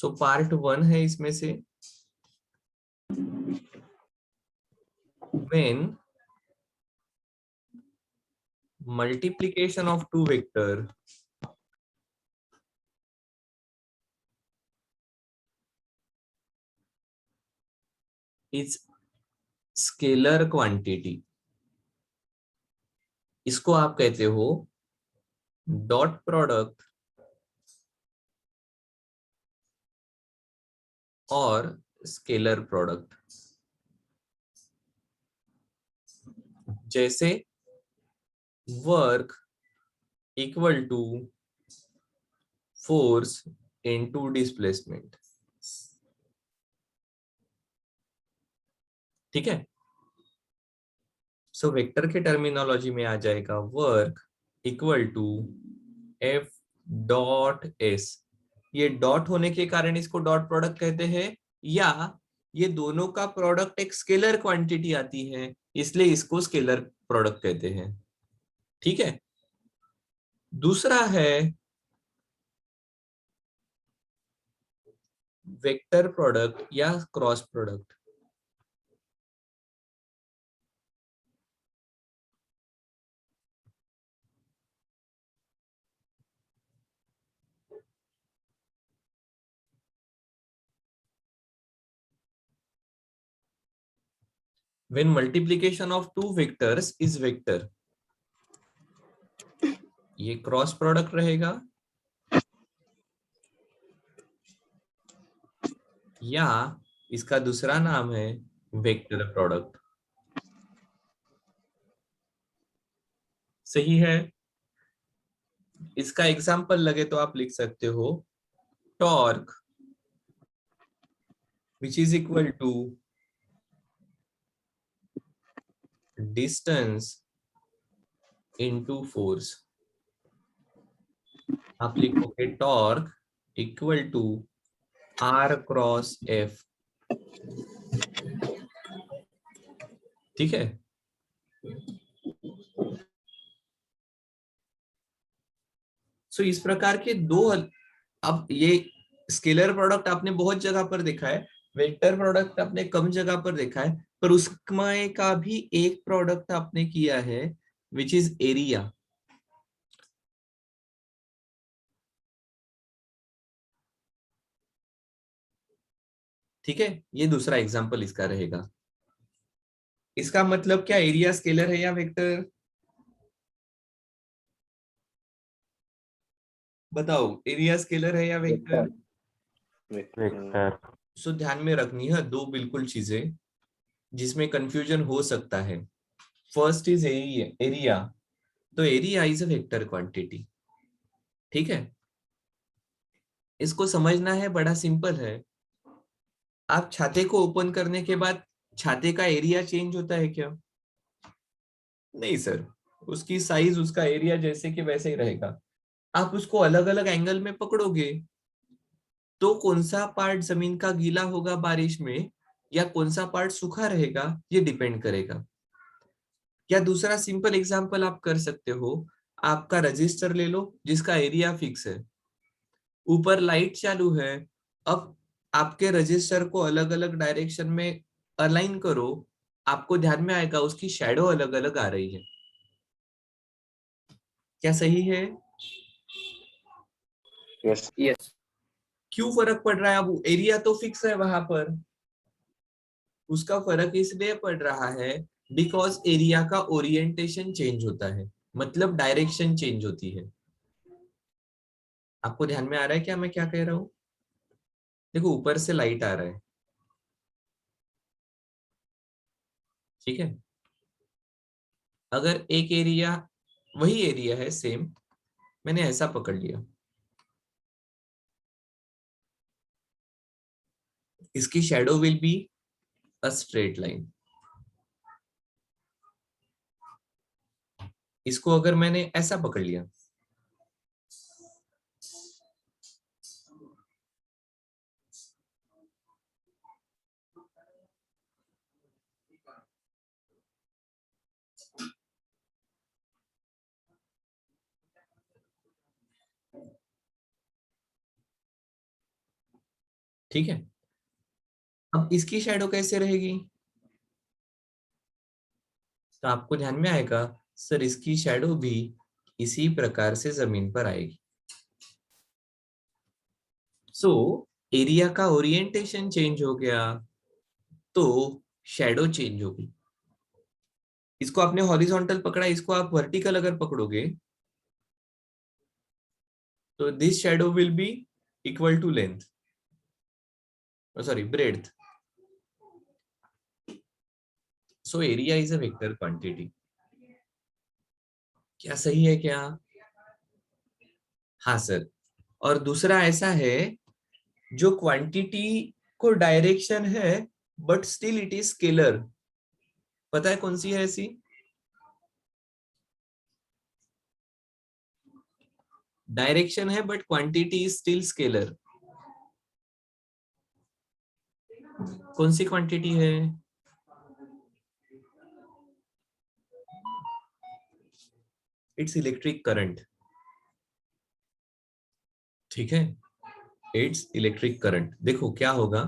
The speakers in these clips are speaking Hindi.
सो पार्ट 1 है इसमें से, when multiplication of two vector is scalar quantity, इसको आप कहते हो डॉट प्रोडक्ट और स्केलर प्रोडक्ट। जैसे work equal to force into displacement, ठीक है। सो वेक्टर के टर्मिनोलॉजी में आ जाएगा work equal to F dot S. ये डॉट होने के कारण इसको डॉट प्रोडक्ट कहते हैं, या ये दोनों का प्रोडक्ट एक स्केलर क्वांटिटी आती है इसलिए इसको स्केलर प्रोडक्ट कहते हैं, ठीक है। दूसरा है वेक्टर प्रोडक्ट या cross product. When multiplication of two vectors is vector, ये क्रॉस प्रोडक्ट रहेगा, या इसका दूसरा नाम है वेक्टर प्रोडक्ट। सही है। इसका एग्जांपल लगे तो आप लिख सकते हो torque which is equal to distance into force. आप लिखोगे torque equal to R cross F, ठीक है। सो इस प्रकार के दो, अब ये स्केलर प्रोडक्ट आपने बहुत जगह पर देखा है, वेक्टर प्रोडक्ट आपने कम जगह पर देखा है, पर उसमें का भी एक प्रोडक्ट आपने किया है विच इज एरिया। ठीक है, ये दूसरा एग्जांपल इसका रहेगा। इसका मतलब क्या, एरिया स्केलर है या वेक्टर? बताओ, एरिया स्केलर है या वेक्टर? वेक्टर। सो ध्यान में रखनी है दो बिल्कुल चीजें जिसमें कंफ्यूजन हो सकता है। फर्स्ट इज एरिया, एरिया तो area is a vector quantity, ठीक है। इसको समझना है, बड़ा सिंपल है। आप छाते को ओपन करने के बाद छाते का एरिया चेंज होता है क्या? नहीं सर, उसकी साइज, उसका एरिया जैसे कि वैसे ही रहेगा। आप उसको अलग अलग एंगल में पकड़ोगे तो कौन सा पार्ट जमीन का गीला होगा बारिश में या कौन सा पार्ट सूखा रहेगा, ये डिपेंड करेगा। या दूसरा सिंपल एग्जांपल आप कर सकते हो, आपका रजिस्टर ले लो जिसका एरिया फिक्स है, ऊपर लाइट चालू है, अब आपके रजिस्टर को अलग अलग डायरेक्शन में अलाइन करो, आपको ध्यान में आएगा उसकी शैडो अलग अलग आ रही है। क्या सही है? Yes yes. क्यों फर्क पड़ रहा है? अब एरिया तो फिक्स है वहां पर, उसका फर्क इसलिए पड़ रहा है बिकॉज एरिया का ओरिएंटेशन चेंज होता है, मतलब डायरेक्शन चेंज होती है। आपको ध्यान में आ रहा है क्या मैं क्या कह रहा हूं? देखो, ऊपर से लाइट आ रहा है, ठीक है। अगर एक एरिया, वही एरिया है सेम, मैंने ऐसा पकड़ लिया, इसकी shadow will be a straight line. इसको अगर मैंने ऐसा पकड़ लिया, ठीक है, अब इसकी शैडो कैसे रहेगी? तो आपको ध्यान में आएगा सर इसकी शैडो भी इसी प्रकार से जमीन पर आएगी। सो एरिया का ओरिएंटेशन चेंज हो गया तो शैडो चेंज होगी। इसको आपने हॉरिजॉन्टल पकड़ा, इसको आप वर्टिकल अगर पकड़ोगे तो this shadow will be equal to length, sorry breadth. So area is a vector quantity. क्या सही है क्या? हाँ सर। और दूसरा ऐसा है जो क्वांटिटी को डायरेक्शन है but still it is scalar. पता है कौन सी है ऐसी? डायरेक्शन है but quantity is still scalar. कौन सी क्वांटिटी है? It's electric current. ठीक है, इट्स इलेक्ट्रिक करंट। देखो क्या होगा,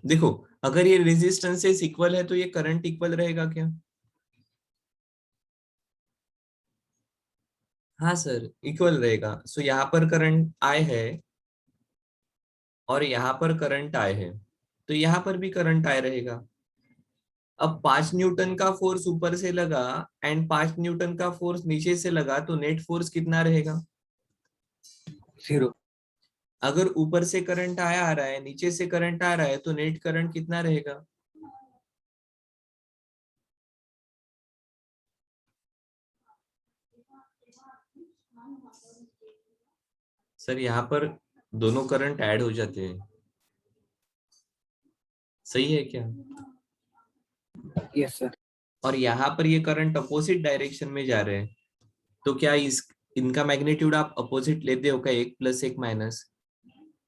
देखो अगर ये रेजिस्टेंसेस इक्वल है तो ये करंट इक्वल रहेगा क्या? हाँ सर इक्वल रहेगा। सो यहाँ पर करंट आई है और यहाँ पर करंट आई है, तो यहाँ पर भी करंट आई रहेगा। अब 5 न्यूटन का फोर्स ऊपर से लगा एंड 5 न्यूटन का फोर्स नीचे से लगा तो नेट फोर्स कितना रहेगा? 0। अगर ऊपर से करंट आया आ रहा है, नीचे से करंट आ रहा है, तो नेट करंट कितना रहेगा? सर यहाँ पर दोनों करंट ऐड हो जाते हैं, सही है क्या? Yes sir. और यहाँ पर ये करंट अपोजिट डायरेक्शन में जा रहे हैं, तो क्या इस इनका मैग्नीट्यूड आप अपोजिट लेते हो क्या, एक प्लस एक माइनस?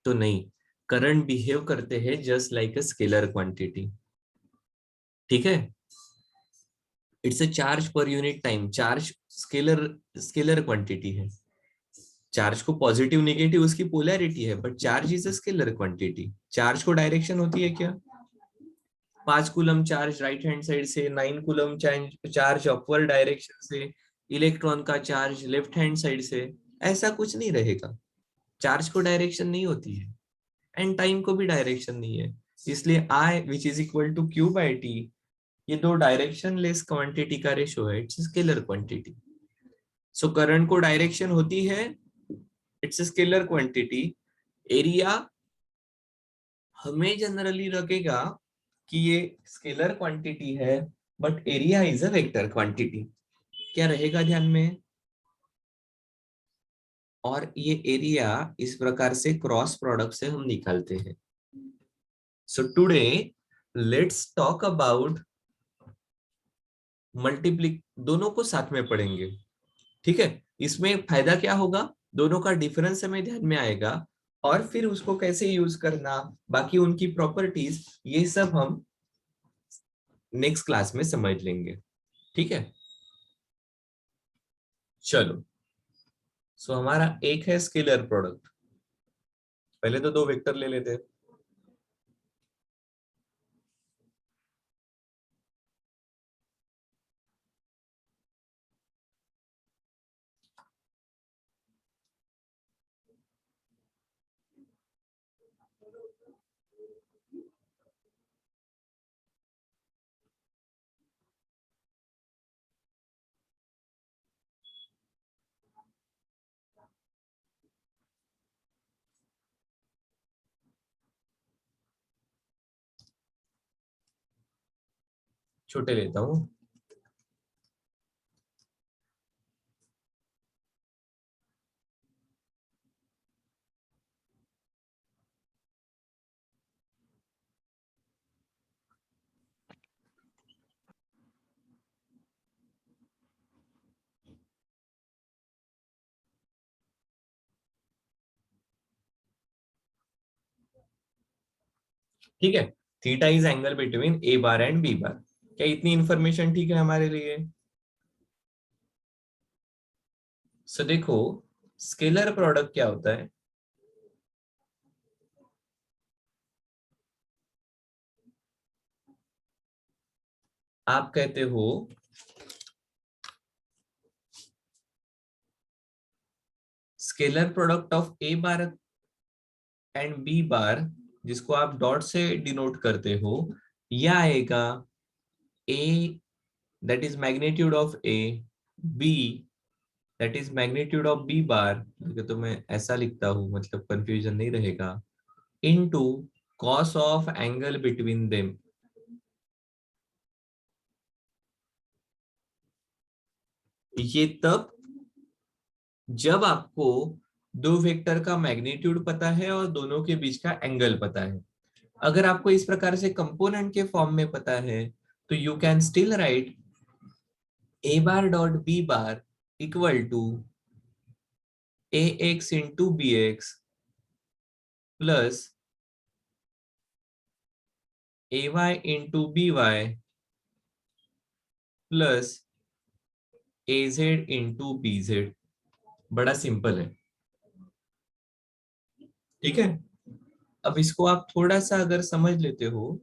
तो नहीं, करंट बिहेव करते हैं just like a scalar quantity. ठीक है, it's a charge per unit time. Charge scalar scalar quantity है। चार्ज को पॉजिटिव नेगेटिव उसकी पोलैरिटी है, but charge is a scalar quantity. Charge को डायरेक्शन होती है क्या? 5 coulomb charge right hand side से, 9 कूलम चार्ज अपवर्ड डायरेक्शन से, इलेक्ट्रॉन का चार्ज लेफ्ट हैंड साइड से। ऐसा कुछ नहीं रहेगा। चार्ज को डायरेक्शन नहीं होती है एंड टाइम को भी डायरेक्शन नहीं है। इसलिए I which is equal to Q by T, ये दो डायरेक्शन लेस क्वांटिटी का रेशो है, it's scalar quantity. So current को डायरेक्शन होती है, इट्स स्केलर क्वांटिटी। एरिया हमें जनरली लगेगा कि ये स्केलर क्वांटिटी है but area is a vector quantity. क्या रहेगा ध्यान में? और ये एरिया इस प्रकार से क्रॉस प्रोडक्ट से हम निकालते हैं। So today let's talk about मल्टीप्लिक, दोनों को साथ में पढ़ेंगे। ठीक है, इसमें फायदा क्या होगा, दोनों का डिफरेंस हमें ध्यान में आएगा और फिर उसको कैसे यूज करना, बाकी उनकी प्रॉपर्टीज, ये सब हम नेक्स्ट क्लास में समझ लेंगे। ठीक है, चलो। सो हमारा एक है स्केलर प्रोडक्ट। पहले तो दो वेक्टर ले लेते हैं। छोटे लेता हूँ। ठीक है, theta is angle between A bar and B bar. क्या इतनी इंफॉर्मेशन ठीक है हमारे लिए? सो देखो, स्केलर प्रोडक्ट क्या होता है? आप कहते हो scalar product of A bar and B bar, जिसको आप डॉट से डिनोट करते हो, यह आएगा A that is magnitude of A, B that is magnitude of B bar, तो मैं ऐसा लिखता हूं मतलब कंफ्यूजन नहीं रहेगा, into cos of angle between them. ये तब जब आपको दो वेक्टर का मैग्नीट्यूड पता है और दोनों के बीच का एंगल पता है। अगर आपको इस प्रकार से कंपोनेंट के फॉर्म में पता है, तो you can still write A bar dot B bar equal to A X into B X plus A Y into B Y plus A Z into B Z. बड़ा सिंपल है, ठीक है। अब इसको आप थोड़ा सा अगर समझ लेते हो,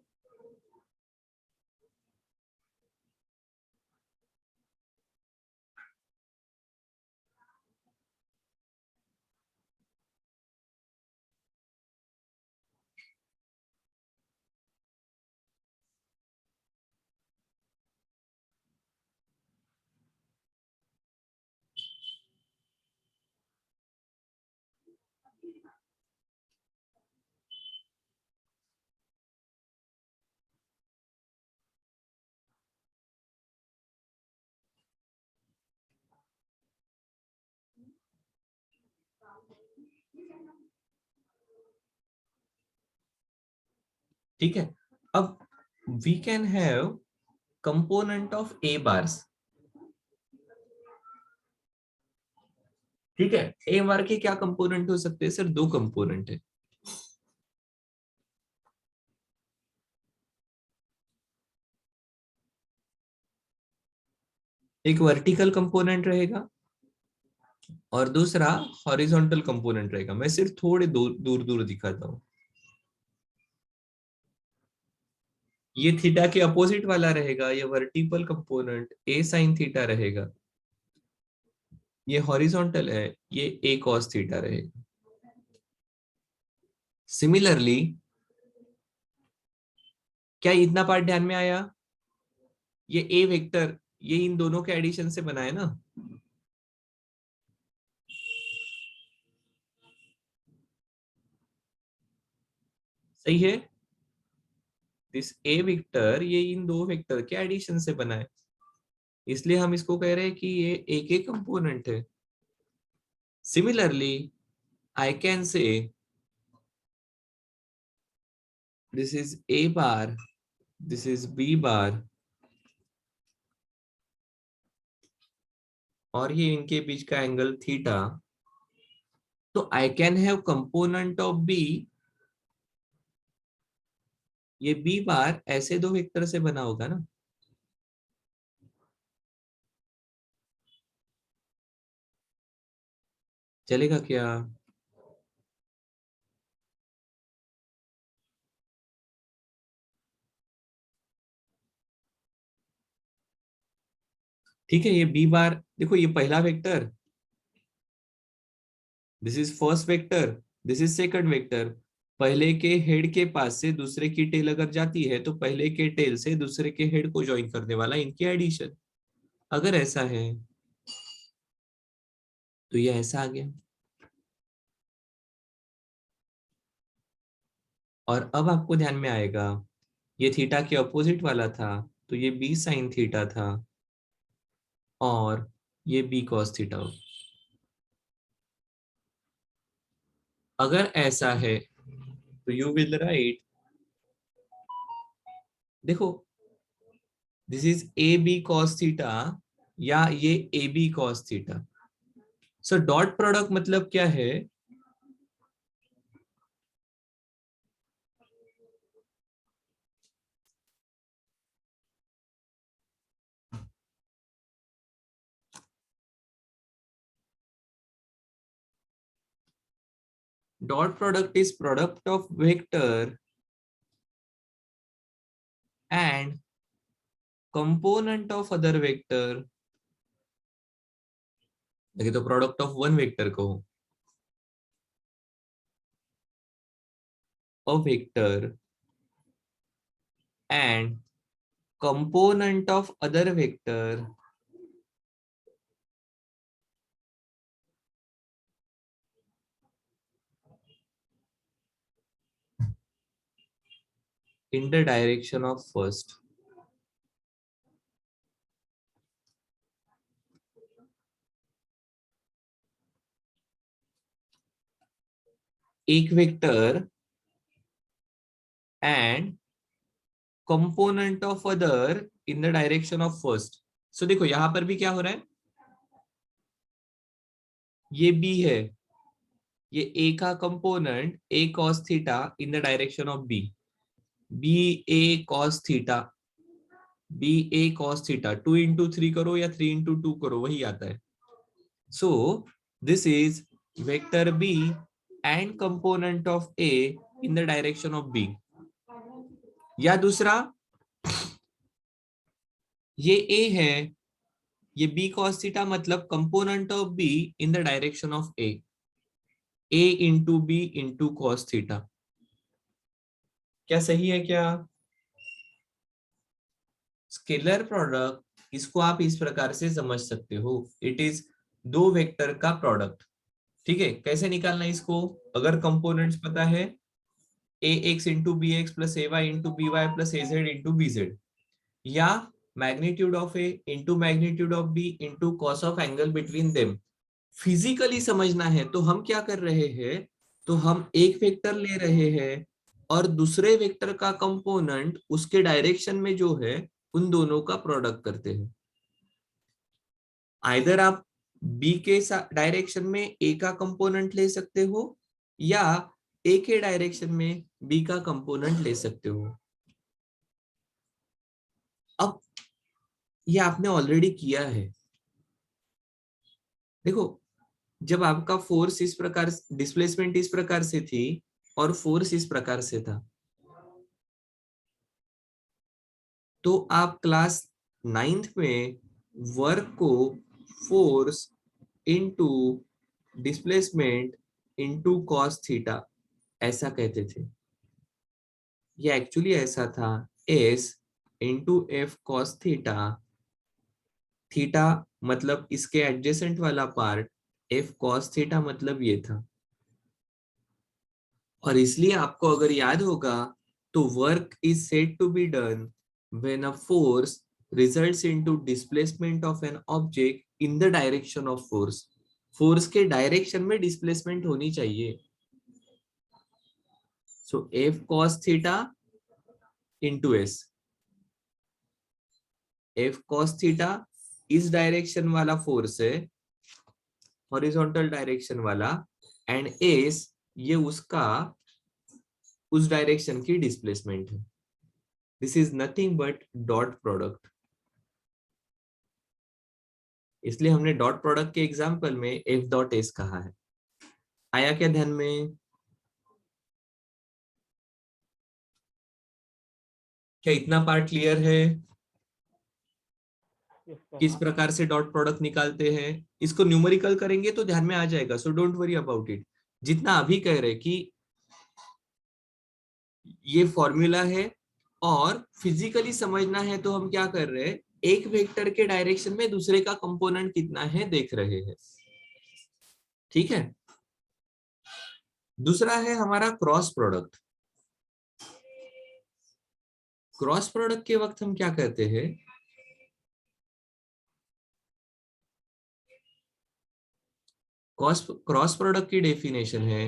ठीक है। अब we can have component of A bars, ठीक है। ए बार के क्या कंपोनेंट हो सकते हैं? सिर्फ दो कंपोनेंट है। एक वर्टिकल कंपोनेंट रहेगा और दूसरा हॉरिजॉन्टल कंपोनेंट रहेगा। मैं सिर्फ थोड़े दूर दूर दूर दिखाता हूँ। ये थीटा के अपोजिट वाला रहेगा, ये वर्टिकल कंपोनेंट ए साइन थीटा रहेगा। ये हॉरिजॉन्टल है, ये ए कॉस थीटा रहेगा। सिमिलरली, क्या इतना पार्ट ध्यान में आया? ये ए वेक्टर ये इन दोनों के एडिशन से बना है ना। सही है। दिस ए वेक्टर ये इन दो वेक्टर के एडिशन से बना है, इसलिए हम इसको कह रहे हैं कि ये एक एक कंपोनेंट है। Similarly, I can say this is A bar, this is B bar, और ये इनके बीच का एंगल थीटा। तो I can have component of B, ये बी बार ऐसे दो वेक्टर से बना होगा ना। चलेगा क्या? ठीक है। ये बी बार देखो, ये पहला vector, this is first vector, this is second vector. पहले के हेड के पास से दूसरे की टेल अगर जाती है, तो पहले के टेल से दूसरे के हेड को ज्वाइन करने वाला इनकी एडिशन। अगर ऐसा है तो ये ऐसा आ गया। और अब आपको ध्यान में आएगा, ये थीटा के अपोजिट वाला था, तो ये बी साइन थीटा था और ये बी कॉस थीटा हो। अगर ऐसा है तो यू विल राइट, देखो, this is A B cos theta या ये A B cos theta. So dot product मतलब क्या है? Dot product is product of vector and component of other vector. देखिए तो प्रोडक्ट ऑफ वन वेक्टर कहो, a vector and component of other vector in the direction of first. एक vector and component of other in the direction of first. सो देखो यहां पर भी क्या हो रहा है, ये बी है, ये ए का component A cos theta in the direction of B, B A cos theta, B A cos theta, 2 into 3 करो या 3 into 2 करो वही आता है. So this is vector B and component of A in the direction of B. या दूसरा, ये ए है, ये बी कॉस थीटा मतलब component of B in the direction of A, A into B into cos theta. क्या सही है क्या? स्केलर प्रोडक्ट इसको आप इस प्रकार से समझ सकते हो, इट इज दो वेक्टर का प्रोडक्ट. ठीक है, कैसे निकालना है इसको? अगर कंपोनेंट्स पता है, A X into B X plus A Y into B Y plus A Z into B Z, या magnitude of A into magnitude of B into cos of angle between them. Physically समझना है तो हम क्या कर रहे हैं, तो हम एक वेक्टर ले रहे हैं और दूसरे वेक्टर का कंपोनेंट उसके डायरेक्शन में जो है उन दोनों का प्रोडक्ट करते हैं. आइदर आप बी के डायरेक्शन में ए का कंपोनेंट ले सकते हो या ए के डायरेक्शन में बी का कंपोनेंट ले सकते हो. अब ये आपने ऑलरेडी किया है. देखो जब आपका फोर्स इस प्रकार, डिस्प्लेसमेंट इस प्रकार से थी और फोर्स इस प्रकार से था, तो आप क्लास 9th में वर्क को force into displacement into cos theta ऐसा कहते थे. ये एक्चुअली ऐसा था, S into F cos theta, theta मतलब इसके एडजेसेंट वाला पार्ट, एफ कॉस थीटा मतलब ये था. और इसलिए आपको अगर याद होगा तो work is said to be done when a force results into displacement of an object in the direction of force. Force के डायरेक्शन में डिस्प्लेसमेंट होनी चाहिए. So F cos theta into S, F cos theta इस डायरेक्शन वाला फोर्स है, हॉरिजॉन्टल डायरेक्शन वाला, एंड एस ये उसका उस डायरेक्शन की डिस्प्लेसमेंट है. This is nothing but dot product. इसलिए हमने डॉट प्रोडक्ट के एग्जांपल में एफ डॉट एस कहा है. आया क्या ध्यान में? क्या इतना पार्ट क्लियर है? किस प्रकार से डॉट प्रोडक्ट निकालते हैं, इसको न्यूमेरिकल करेंगे तो ध्यान में आ जाएगा. So don't worry about it. जितना अभी कह रहे कि ये फॉर्मूला है और फिजिकली समझना है तो हम क्या कर रहे हैं, एक वेक्टर के डायरेक्शन में दूसरे का कंपोनेंट कितना है देख रहे हैं. ठीक है. दूसरा है हमारा क्रॉस प्रोडक्ट. क्रॉस प्रोडक्ट के वक्त हम क्या कहते हैं, क्रॉस प्रोडक्ट की डेफिनेशन है,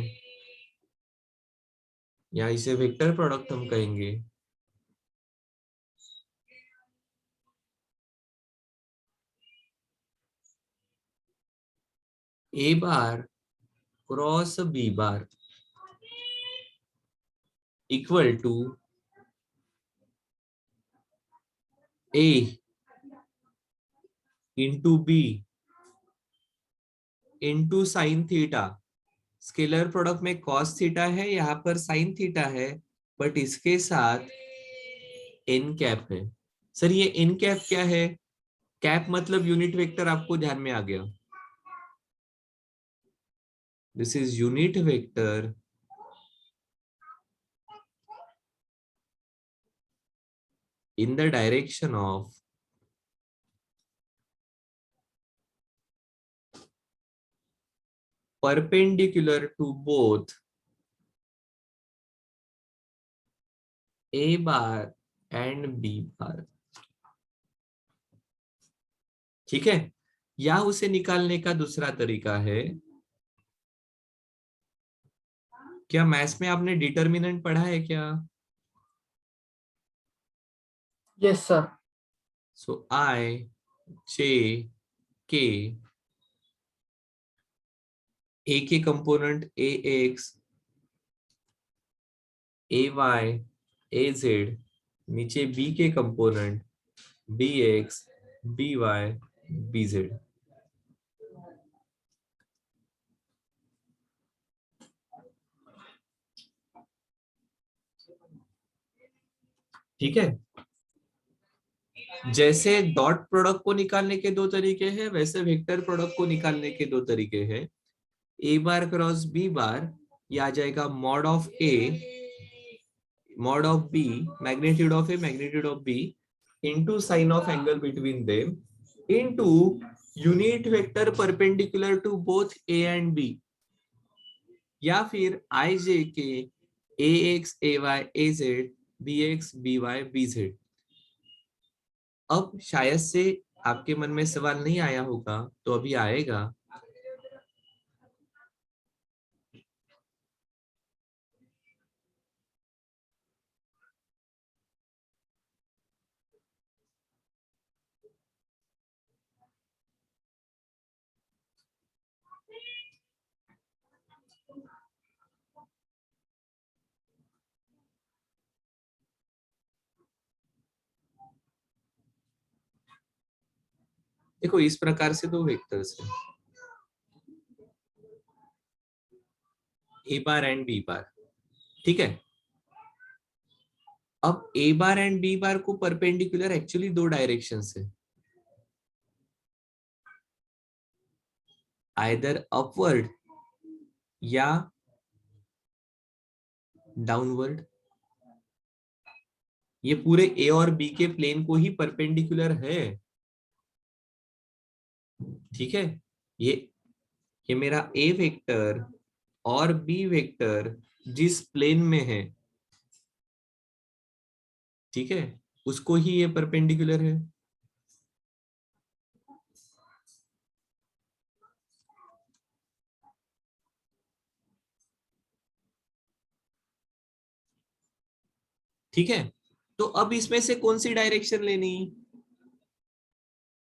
या इसे वेक्टर प्रोडक्ट हम कहेंगे. A bar cross B bar equal to A into B into sine theta. Scalar product में कॉस थीटा है, यहाँ पर साइन थीटा है, बट इसके साथ एन कैप है। सर ये एन कैप क्या है? कैप मतलब यूनिट वेक्टर, आपको ध्यान में आ गया। This is unit vector in the direction of perpendicular to both A bar and B bar। ठीक है, या उसे निकालने का दूसरा तरीका है, क्या मैथ्स में आपने डिटर्मिनेंट पढ़ा है क्या? Yes sir. So I J K, A के component A X, A Y, A Z, नीचे बी के component B X, B Y, B Z. ठीक है, जैसे डॉट प्रोडक्ट को निकालने के दो तरीके हैं, वैसे वेक्टर प्रोडक्ट को निकालने के दो तरीके हैं। ए बार क्रॉस बी बार, ये आ जाएगा mod of A mod of B, magnitude of A magnitude of B, into sine of angle between them, into unit vector perpendicular to both A and B, या फिर I J K A X A Y A Z B X B Y B Z. अब शायद से आपके मन में सवाल नहीं आया होगा, तो अभी आएगा। देखो इस प्रकार से दो वेक्टर्स हैं, ए बार एंड बी बार। ठीक है, अब ए बार एंड बी बार को परपेंडिकुलर एक्चुअली दो डायरेक्शन है, आइदर अपवर्ड या डाउनवर्ड। ये पूरे ए और बी के प्लेन को ही परपेंडिकुलर है। ठीक है, ये मेरा ए वेक्टर और बी वेक्टर जिस प्लेन में है, ठीक है, उसको ही ये परपेंडिकुलर है। ठीक है, तो अब इसमें से कौन सी डायरेक्शन लेनी?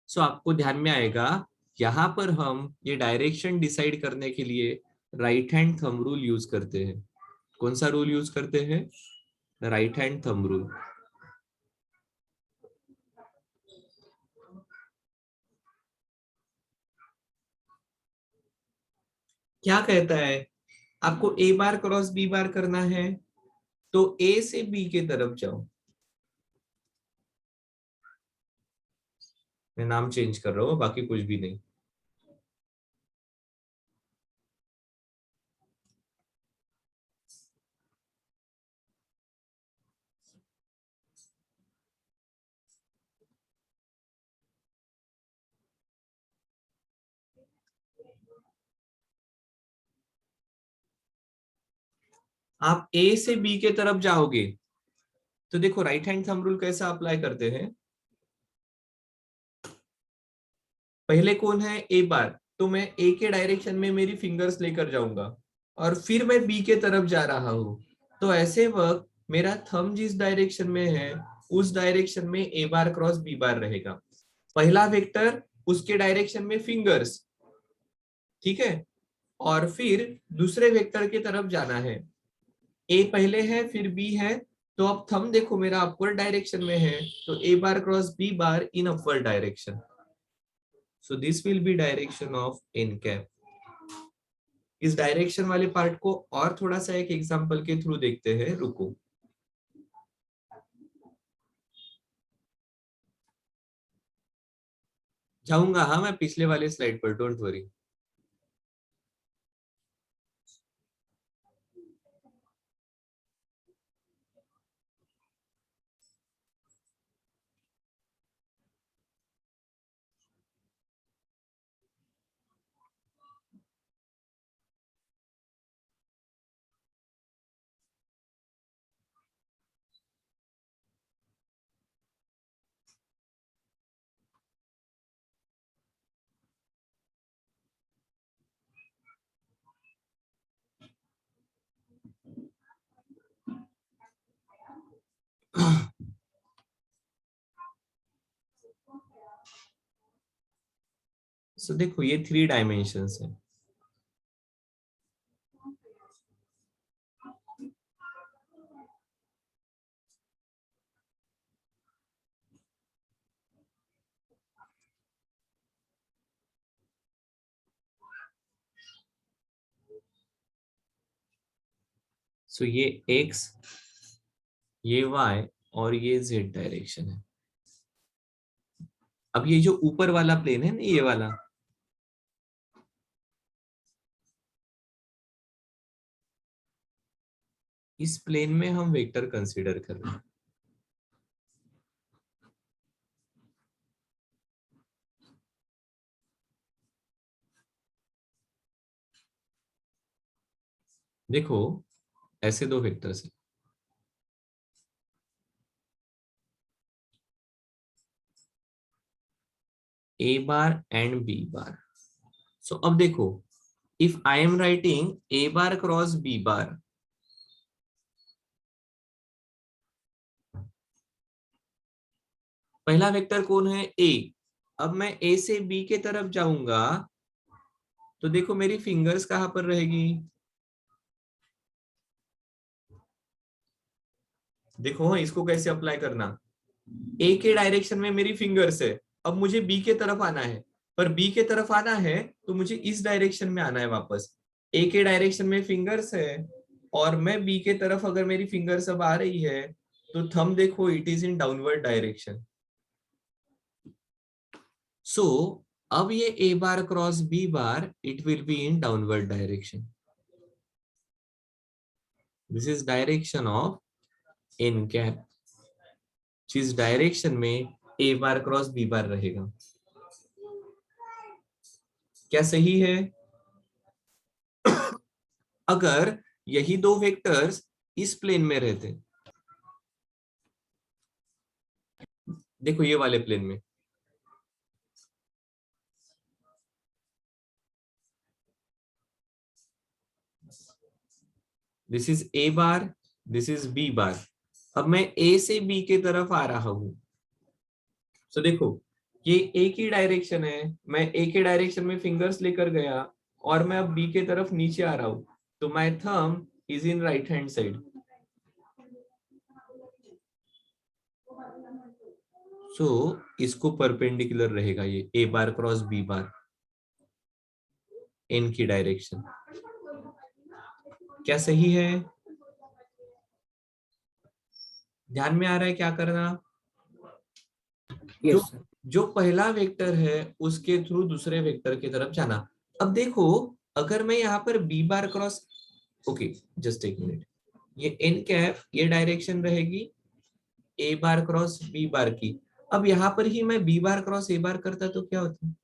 सो आपको ध्यान में आएगा, यहां पर हम ये डायरेक्शन डिसाइड करने के लिए right hand thumb rule use करते हैं। कौन सा रूल यूज करते हैं? Right hand thumb rule. क्या कहता है? आपको ए बार क्रॉस बी बार करना है, तो ए से बी के तरफ जाओ। मैं नाम चेंज कर रहा हूँ, बाकी कुछ भी नहीं। आप ए से बी के तरफ जाओगे, तो देखो राइट हैंड थंब रूल कैसा अप्लाई करते हैं। पहले कौन है? ए बार, तो मैं ए के डायरेक्शन में मेरी फिंगर्स लेकर जाऊंगा और फिर मैं बी के तरफ जा रहा हूं, तो ऐसे वक्त मेरा थंब जिस डायरेक्शन में है उस डायरेक्शन में ए बार क्रॉस बी बार रहेगा। पहला वेक्टर, उसके डायरेक्शन में फिंगर्स, ठीक है, और फिर दूसरे वेक्टर की तरफ जाना है। ए पहले है फिर बी है, तो अब थंब देखो मेरा अपवर्ड डायरेक्शन में है, तो A bar cross B bar in upward direction. So this will be direction of n cap। इस डायरेक्शन वाले पार्ट को और थोड़ा सा एक एग्जांपल के थ्रू देखते हैं, रुको। जाऊंगा, हाँ मैं पिछले वाले स्लाइड पर, डोंट वरी। सो देखो ये 3 डायमेंशंस है। सो ये x, ये y और ये z डायरेक्शन है। अब ये जो ऊपर वाला प्लेन है ना, ये वाला, इस प्लेन में हम वेक्टर कंसीडर कर रहे हैं। देखो ऐसे दो वेक्टर्स हैं, a बार एंड b बार। सो अब देखो, if I am writing a bar cross b बार, पहला वेक्टर कौन है, a। अब मैं a से b के तरफ जाऊंगा तो देखो मेरी फिंगर्स कहां पर रहेगी, देखो इसको कैसे अप्लाई करना। ए के डायरेक्शन में मेरी फिंगर्स है, अब मुझे बी के तरफ आना है, पर बी के तरफ आना है तो मुझे इस डायरेक्शन में आना है वापस। ए के डायरेक्शन में फिंगर्स है और मैं बी के तरफ अगर मेरी फिंगर्स अब आ रही है तो थंब देखो it is in downward direction. So अब ये A bar cross B bar it will be in downward direction. This is direction of N cap, जिस डायरेक्शन में ए बार क्रॉस बी बार रहेगा। क्या सही है? अगर यही दो वेक्टर्स इस प्लेन में रहते, देखो ये वाले प्लेन में, this is A bar, this is B bar. अब मैं ए से बी के तरफ आ रहा हूं, तो देखो ये ए की डायरेक्शन है, मैं ए के डायरेक्शन में फिंगर्स लेकर गया और मैं अब बी के तरफ नीचे आ रहा हूं, तो my thumb is in right hand side. So इसको परपेंडिकुलर रहेगा ये A bar cross B bar, N की डायरेक्शन। क्या सही है? ध्यान में आ रहा है क्या करना? जो Yes, sir. जो पहला वेक्टर है उसके थ्रू दूसरे वेक्टर की तरफ जाना। अब देखो अगर मैं यहाँ पर B bar cross, okay just एक मिनट, ये एन कैप ये डायरेक्शन रहेगी A bar cross B bar की। अब यहाँ पर ही मैं बी बार क्रॉस ए बार करता तो क्या होता?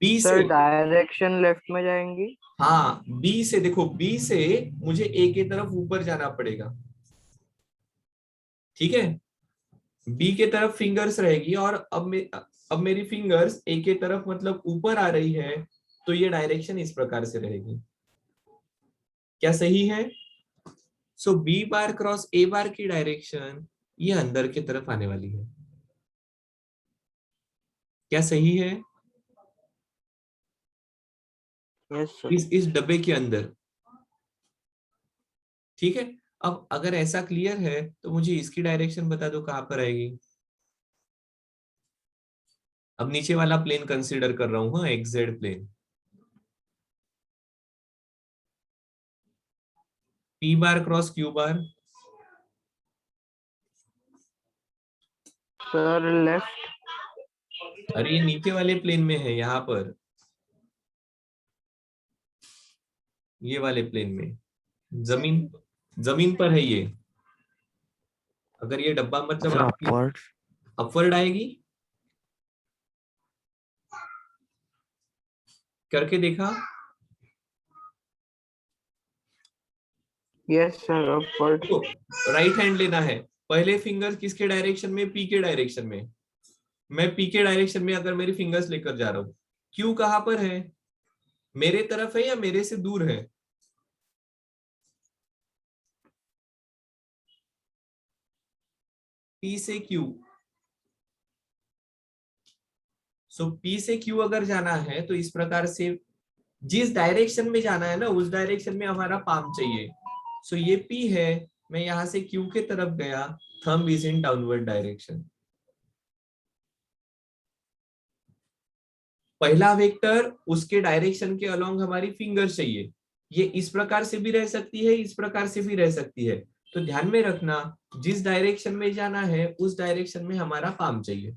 बी सर से, डायरेक्शन लेफ्ट में जाएंगी। हाँ बी से, देखो बी से मुझे ए की तरफ ऊपर जाना पड़ेगा, ठीक है। बी के तरफ फिंगर्स रहेगी और अब मेरी फिंगर्स ए के तरफ मतलब ऊपर आ रही है, तो ये डायरेक्शन इस प्रकार से रहेगी। क्या सही है? सो B bar cross A bar की डायरेक्शन ये अंदर की तरफ आने वाली है। क्या सही है? Yes sir. इस डब्बे के अंदर, ठीक है। अब अगर ऐसा क्लियर है तो मुझे इसकी डायरेक्शन बता दो कहां पर आएगी। अब नीचे वाला प्लेन कंसीडर कर रहा हूं, हाँ, XZ plane. P bar cross Q bar, sir left. अरे ये नीचे वाले प्लेन में है, यहाँ पर ये वाले प्लेन में, जमीन जमीन पर है ये। अगर ये डब्बा मतलब सर आपकी अपवर्ड। अपवर्ड आएगी, करके देखा? Yes sir upward. Right hand लेना है, पहले फिंगर किसके डायरेक्शन में? पी के डायरेक्शन में। मैं पी के डायरेक्शन में अगर मेरी फिंगर्स लेकर जा रहा हूं, क्यू कहां पर है? मेरे तरफ है या मेरे से दूर है? पी से क्यू। सो पी से क्यू अगर जाना है तो इस प्रकार से, जिस डायरेक्शन में जाना है ना उस डायरेक्शन में हमारा पाम चाहिए। सो ये पी है, मैं यहां से क्यू के तरफ गया, thumb is in downward direction. पहला वेक्टर उसके डायरेक्शन के अलोंग हमारी फिंगर चाहिए। ये इस प्रकार से भी रह सकती है, इस प्रकार से भी रह सकती है। तो ध्यान में रखना, जिस डायरेक्शन में जाना है उस डायरेक्शन में हमारा पाम चाहिए।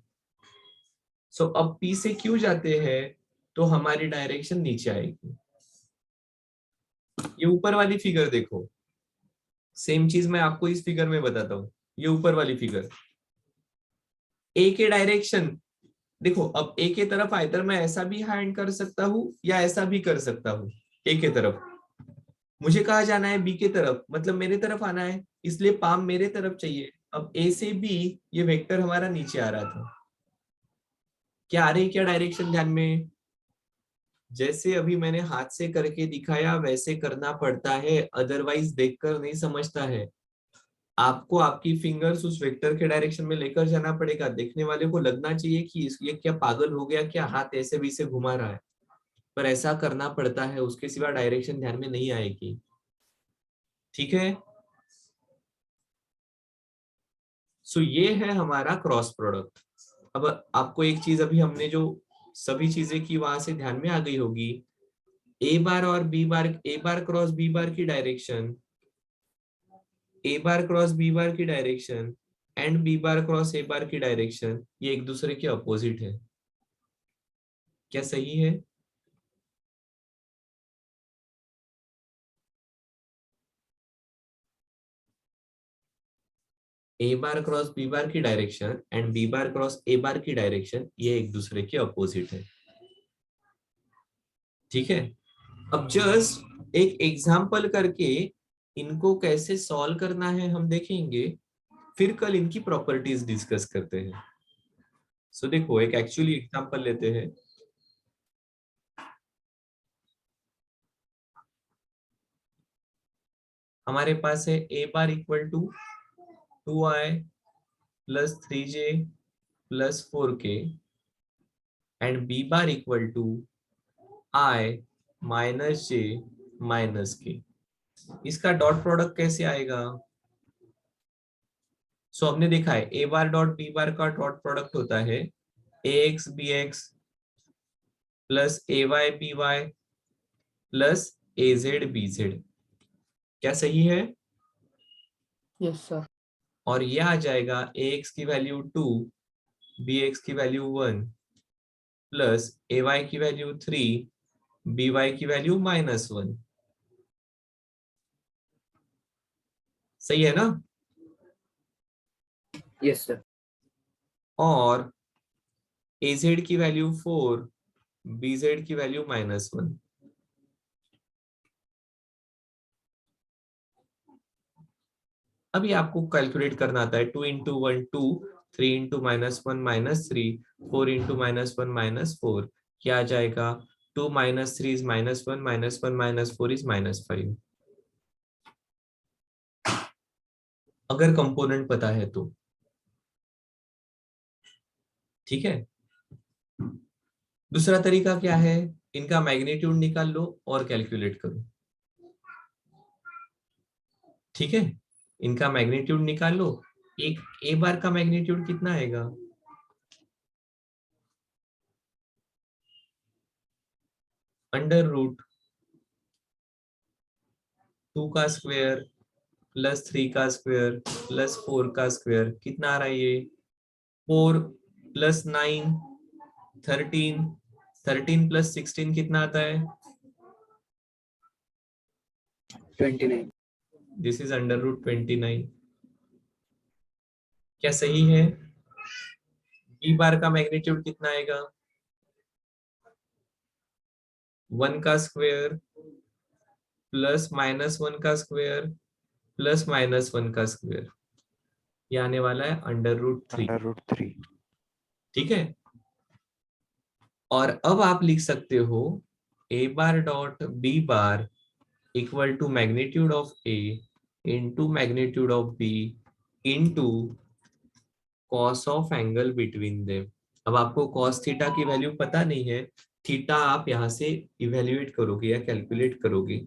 सो अब पी से क्यू जाते हैं तो हमारी डायरेक्शन नीचे आएगी। ये ऊपर वाली फिगर देखो, सेम चीज मैं आपको इस फिगर में बताता हूँ। ये ऊपर वाली फिगर, ए के डायरेक्शन देखो। अब ए के तरफ आइदर मैं ऐसा भी हैंड कर सकता हूँ या ऐसा भी कर सकता हूँ। ए के तरफ मुझे कहा जाना है, बी के तरफ मतलब मेरे तरफ आना है, इसलिए पाम मेरे तरफ चाहिए। अब ए से बी ये वेक्टर हमारा नीचे आ रहा था। क्या आ रही, क्या डायरेक्शन ध्यान में? जैसे अभी मैंने हाथ से करके दिखाया वैसे करना पड़ता है, अदरवाइज देखकर नहीं समझता है। आपको आपकी फिंगर्स उस वेक्टर के डायरेक्शन में लेकर जाना पड़ेगा। देखने वाले को लगना चाहिए कि ये क्या पागल हो गया, क्या हाथ ऐसे भी से घुमा रहा है, पर ऐसा करना पड़ता है, उसके सिवा डायरेक्शन ध्यान में नहीं आएगी। ठीक है? सो ये है हमारा क्रॉस प्रोडक्ट। अब आपको एक चीज, अभी हमने जो सभी चीजें की वहां से ध्यान में आ गई होगी। ए बार और B bar, A bar cross B bar की direction, A bar cross B bar की direction and B bar cross A bar की डायरेक्शन, ये एक दूसरे के अपोजिट है। क्या सही है? A bar cross B bar की direction and B bar cross A bar की डायरेक्शन, ये एक दूसरे के अपोजिट है। ठीक है? अब जस्ट एक एग्जाम्पल करके इनको कैसे सॉल्व करना है हम देखेंगे, फिर कल इनकी प्रॉपर्टीज डिस्कस करते हैं। सो देखो एक एक्चुअली एग्जाम्पल लेते हैं। हमारे पास है A bar equal to 2i plus 3j plus 4k and B bar equal to i minus j minus k। इसका डॉट प्रोडक्ट कैसे आएगा? सो हमने देखा है ए बार डॉट बी बार का डॉट प्रोडक्ट होता है A x B X plus A Y B Y plus A Z B Z. क्या सही है? Yes sir. और ये आ जाएगा ए एक्स की वैल्यू 2, बी एक्स की वैल्यू 1 प्लस ए वाई की वैल्यू 3, बी वाई की वैल्यू -1। सही है ना? Yes sir. और ए जेड की वैल्यू 4, बी जेड की वैल्यू -1। अभी आपको कैलकुलेट करना आता है, 2 इंटू 1 2, 3 इंटू -1 -3, 4 इंटू -1 -4। क्या आ जाएगा? 2 - 3 इज -1, -1 - 4 इज -5। अगर कंपोनेंट पता है तो। ठीक है? दूसरा तरीका क्या है? इनका मैग्नीट्यूड निकाल लो और कैलकुलेट करो। ठीक है? इनका मैग्नीट्यूड निकाल लो। एक ए बार का मैग्नीट्यूड कितना आएगा? अंडर रूट 2 का स्क्वायर प्लस 3 का स्क्वायर प्लस 4 का स्क्वायर, कितना आ रहा है ये 4 प्लस 9 13, 13 प्लस 16 कितना आता है 29. This is under root 29। क्या सही है? बी बार का मैग्नीट्यूड कितना आएगा 1 का स्क्वायर प्लस -1 का स्क्वायर प्लस -1 का स्क्वायर, ये आने वाला है अंडर रूट 3। √3। ठीक है, और अब आप लिख सकते हो A bar dot B bar equal to magnitude of A into magnitude of B into cos of angle between them. अब आपको कॉस थीटा की वैल्यू पता नहीं है, थीटा आप यहां से इवेल्युएट करोगे या कैलकुलेट करोगे।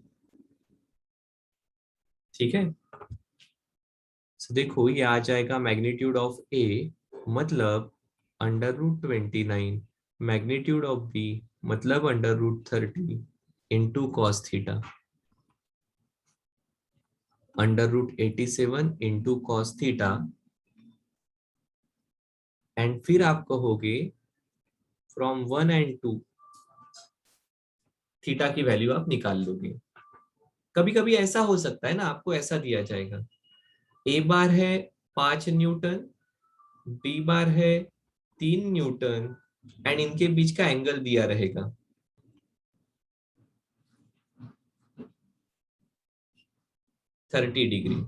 ठीक है, so देखो ये आ जाएगा मैग्नीट्यूड ऑफ ए मतलब under root 29, magnitude of B मतलब under root 30 into cos theta, under root 87 into cos theta, and फिर आप कहोगे फ्रॉम 1 एंड 2 थीटा की वैल्यू आप निकाल लोगे। कभी कभी ऐसा हो सकता है ना, आपको ऐसा दिया जाएगा ए बार है 5 न्यूटन, बी बार है 3 न्यूटन एंड इनके बीच का एंगल दिया रहेगा 30 डिग्री।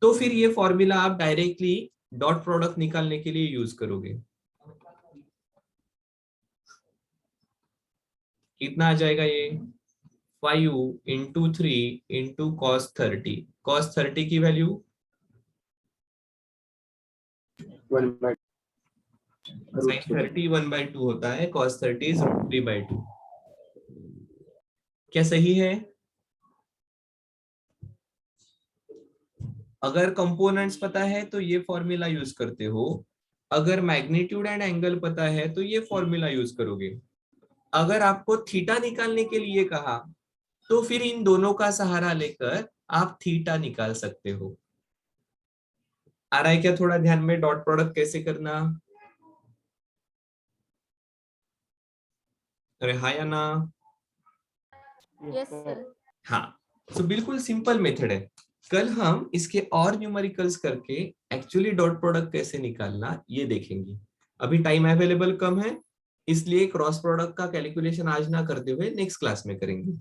तो फिर ये फॉर्मूला आप डायरेक्टली डॉट प्रोडक्ट निकालने के लिए यूज करोगे। कितना आ जाएगा ये 5 इंटू 3 इंटू कॉस 30, कॉस 30 की वैल्यू 1/2. साइन 30 1/2 होता है, कॉस 30 इज √3/2। क्या सही है? अगर कंपोनेंट्स पता है तो ये फॉर्मूला यूज करते हो, अगर मैग्नीट्यूड एंड एंगल पता है तो ये फॉर्मूला यूज करोगे। अगर आपको थीटा निकालने के लिए कहा तो फिर इन दोनों का सहारा लेकर आप थीटा निकाल सकते हो। आ रहा है क्या थोड़ा ध्यान में डॉट प्रोडक्ट कैसे करना? अरे हाँ या ना? Yes, sir. हाँ, तो बिल्कुल सिंपल मेथड है। कल हम इसके और न्यूमेरिकल्स करके एक्चुअली डॉट प्रोडक्ट कैसे निकालना ये देखेंगे। अभी टाइम अवेलेबल कम है, इसलिए क्रॉस प्रोडक्ट का कैलकुलेशन आज ना करते हुए नेक्स्ट क्लास में करेंगे।